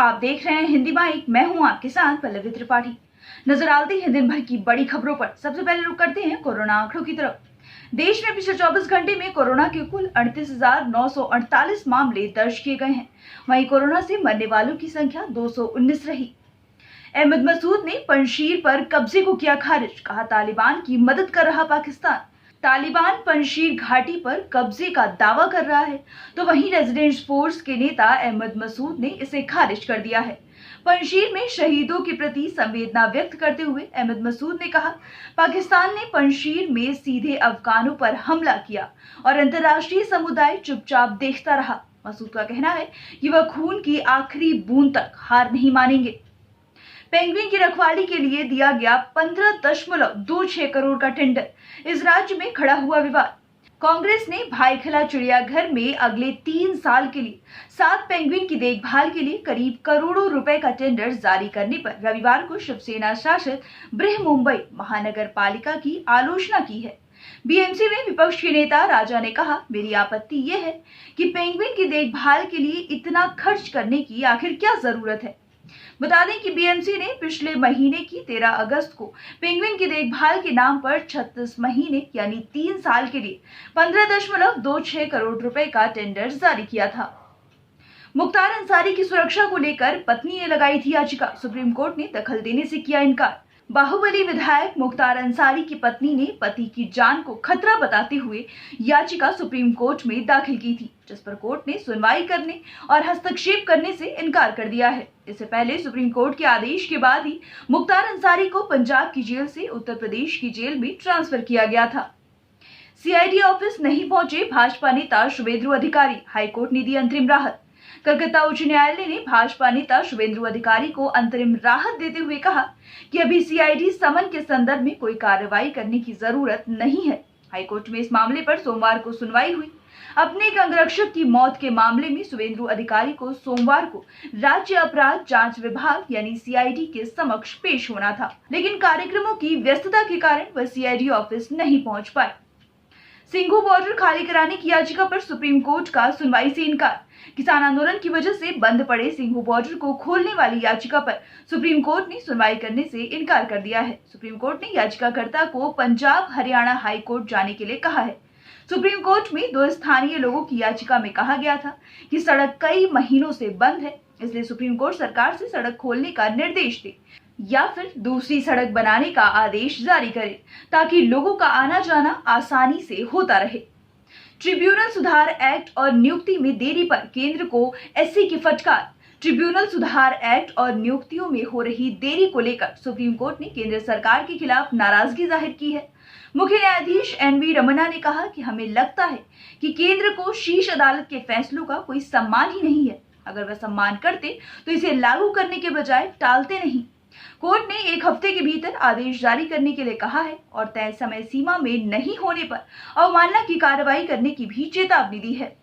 आप देख रहे हैं हिंदी माइक। मैं हूं आपके साथ पल्लवी त्रिपाठी। नजर डालते हैं दिन भर की बड़ी खबरों पर। सबसे पहले रुक करते हैं कोरोना आंकड़ों की तरफ। देश में पिछले 24 घंटे में कोरोना के कुल 38,948 मामले दर्ज किए गए हैं। वहीं कोरोना से मरने वालों की संख्या 219 रही। अहमद मसूद ने पंजशीर पर कब्जे को किया खारिज, कहा तालिबान की मदद कर रहा पाकिस्तान। तालिबान पंजशीर घाटी पर कब्जे का दावा कर रहा है, तो वहीं रेजिडेंस फोर्स के नेता अहमद मसूद ने इसे खारिज कर दिया है। पंजशीर में शहीदों के प्रति संवेदना व्यक्त करते हुए अहमद मसूद ने कहा, पाकिस्तान ने पंजशीर में सीधे अफगानों पर हमला किया और अंतर्राष्ट्रीय समुदाय चुपचाप देखता रहा। मसूद का कहना है कि वह खून की आखिरी बूंद तक हार नहीं मानेंगे। पेंगुइन की रखवाली के लिए दिया गया 15.26 करोड़ का टेंडर, इस राज्य में खड़ा हुआ विवाद। कांग्रेस ने भाईखला चिड़ियाघर में अगले 3 साल के लिए 7 पेंगुइन की देखभाल के लिए करीब करोड़ों रुपए का टेंडर जारी करने पर रविवार को शिवसेना शासित बृहमुंबई महानगर पालिका की आलोचना की है। बीएमसी में विपक्ष के नेता राजा ने कहा, मेरी आपत्ति ये है कि पेंगुइन की देखभाल के लिए इतना खर्च करने की आखिर क्या जरूरत है। बता दें कि बीएमसी ने पिछले महीने की 13 अगस्त को पेंगुइन की देखभाल के नाम पर 36 महीने यानी 3 साल के लिए 15.26 करोड़ रुपए का टेंडर जारी किया था। मुख्तार अंसारी की सुरक्षा को लेकर पत्नी ने लगाई थी याचिका, सुप्रीम कोर्ट ने दखल देने से किया इनकार। बाहुबली विधायक मुख्तार अंसारी की पत्नी ने पति की जान को खतरा बताते हुए याचिका सुप्रीम कोर्ट में दाखिल की थी, जिस पर कोर्ट ने सुनवाई करने और हस्तक्षेप करने से इनकार कर दिया है। इससे पहले सुप्रीम कोर्ट के आदेश के बाद ही मुख्तार अंसारी को पंजाब की जेल से उत्तर प्रदेश की जेल में ट्रांसफर किया गया था। सीआईडी ऑफिस नहीं पहुंचे भाजपा नेता शुभेंदु अधिकारी, हाईकोर्ट ने दी अंतरिम राहत। कलकत्ता उच्च न्यायालय ने भाजपा नेता शुभेंदु अधिकारी को अंतरिम राहत देते हुए कहा कि अभी सीआईडी समन के संदर्भ में कोई कार्रवाई करने की जरूरत नहीं है। हाईकोर्ट में इस मामले पर सोमवार को सुनवाई हुई। अपने एक अंगरक्षक की मौत के मामले में शुभेंदु अधिकारी को सोमवार को राज्य अपराध जांच विभाग यानी सीआईडी के समक्ष पेश होना था, लेकिन कार्यक्रमों की व्यस्तता के कारण वह सीआईडी ऑफिस नहीं पहुंच पाए। सिंघू बॉर्डर खाली कराने की याचिका पर सुप्रीम कोर्ट का सुनवाई से इनकार। किसान आंदोलन की वजह से बंद पड़े सिंघू बॉर्डर को खोलने वाली याचिका पर सुप्रीम कोर्ट ने सुनवाई करने से इनकार कर दिया है। सुप्रीम कोर्ट ने याचिकाकर्ता को पंजाब हरियाणा हाई कोर्ट जाने के लिए कहा है। सुप्रीम कोर्ट में 2 स्थानीय लोगों की याचिका में कहा गया था कि सड़क कई महीनों से बंद है, इसलिए सुप्रीम कोर्ट सरकार से सड़क खोलने का निर्देश दे या फिर दूसरी सड़क बनाने का आदेश जारी करे, ताकि लोगों का आना जाना आसानी से होता रहे। ट्रिब्यूनल सुधार एक्ट और नियुक्ति में देरी पर केंद्र को एससी की फटकार। ट्रिब्यूनल सुधार एक्ट और नियुक्तियों में हो रही देरी को लेकर सुप्रीम कोर्ट ने केंद्र सरकार के खिलाफ नाराजगी जाहिर की है। मुख्य न्यायाधीश एनवी रमन्ना ने कहा कि हमें लगता है कि केंद्र को शीर्ष अदालत के फैसलों का कोई सम्मान ही नहीं है। अगर वह सम्मान करते तो इसे लागू करने के बजाय टालते नहीं। कोर्ट ने 1 हफ्ते के भीतर आदेश जारी करने के लिए कहा है और तय समय सीमा में नहीं होने पर अवमानना की कार्रवाई करने की भी चेतावनी दी है।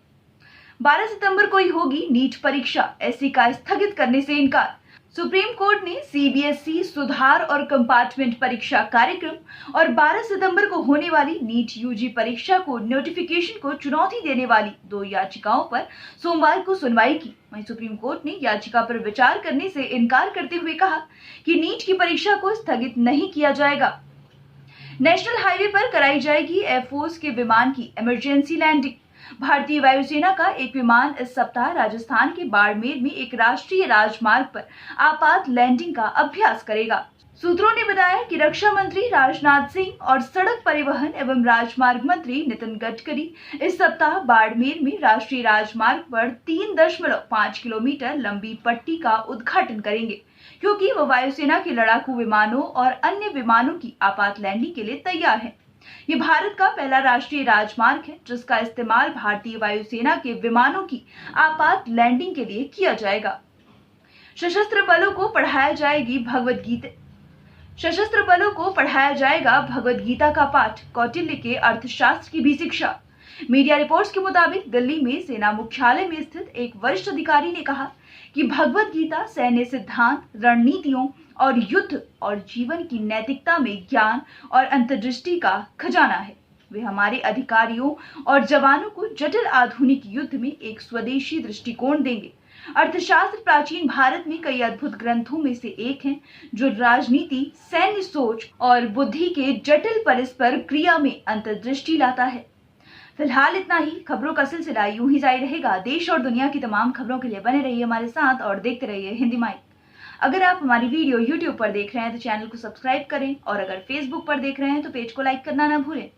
12 सितंबर को ही होगी नीट परीक्षा, एससी का स्थगित करने से इनकार। सुप्रीम कोर्ट ने सीबीएसई सुधार और कंपार्टमेंट परीक्षा कार्यक्रम और 12 सितंबर को होने वाली नीट यूजी परीक्षा को नोटिफिकेशन को चुनौती देने वाली 2 याचिकाओं पर सोमवार को सुनवाई की। वहीं सुप्रीम कोर्ट ने याचिका पर विचार करने से इनकार करते हुए कहा कि नीट की परीक्षा को स्थगित नहीं किया जाएगा। नेशनल हाईवे पर कराई जाएगी एयरफोर्स के विमान की इमरजेंसी लैंडिंग। भारतीय वायुसेना का एक विमान इस सप्ताह राजस्थान के बाड़मेर में एक राष्ट्रीय राजमार्ग पर आपात लैंडिंग का अभ्यास करेगा। सूत्रों ने बताया कि रक्षा मंत्री राजनाथ सिंह और सड़क परिवहन एवं राजमार्ग मंत्री नितिन गडकरी इस सप्ताह बाड़मेर में राष्ट्रीय राजमार्ग पर 3.5 किलोमीटर लंबी पट्टी का उद्घाटन करेंगे, क्योंकि वह वायुसेना के लड़ाकू विमानों और अन्य विमानों की आपात लैंडिंग के लिए तैयार है। ये भारत का पहला राष्ट्रीय राजमार्ग है जिसका इस्तेमाल भारतीय वायुसेना के विमानों की आपात लैंडिंग के लिए किया जाएगा। सशस्त्र बलों को पढ़ाया जाएगी भगवद गीता। सशस्त्र बलों को पढ़ाया जाएगा भगवद गीता का पाठ, कौटिल्य के अर्थशास्त्र की भी शिक्षा। मीडिया रिपोर्ट्स के मुताबिक दिल्ली में सेना मुख्यालय में स्थित एक वरिष्ठ अधिकारी ने कहा कि भगवद गीता सैन्य सिद्धांत, रणनीतियों और युद्ध और जीवन की नैतिकता में ज्ञान और अंतर्दृष्टि का खजाना है। वे हमारे अधिकारियों और जवानों को जटिल आधुनिक युद्ध में एक स्वदेशी दृष्टिकोण देंगे। अर्थशास्त्र प्राचीन भारत में कई अद्भुत ग्रंथों में से एक है, जो राजनीति, सैन्य सोच और बुद्धि के जटिल परस्पर क्रिया में अंतर्दृष्टि लाता है। फिलहाल इतना ही। खबरों का सिलसिला यूं ही जारी रहेगा। देश और दुनिया की तमाम खबरों के लिए बने रहिए हमारे साथ और देखते रहिए हिंदी माइक। अगर आप हमारी वीडियो YouTube पर देख रहे हैं तो चैनल को सब्सक्राइब करें और अगर Facebook पर देख रहे हैं तो पेज को लाइक करना ना भूलें।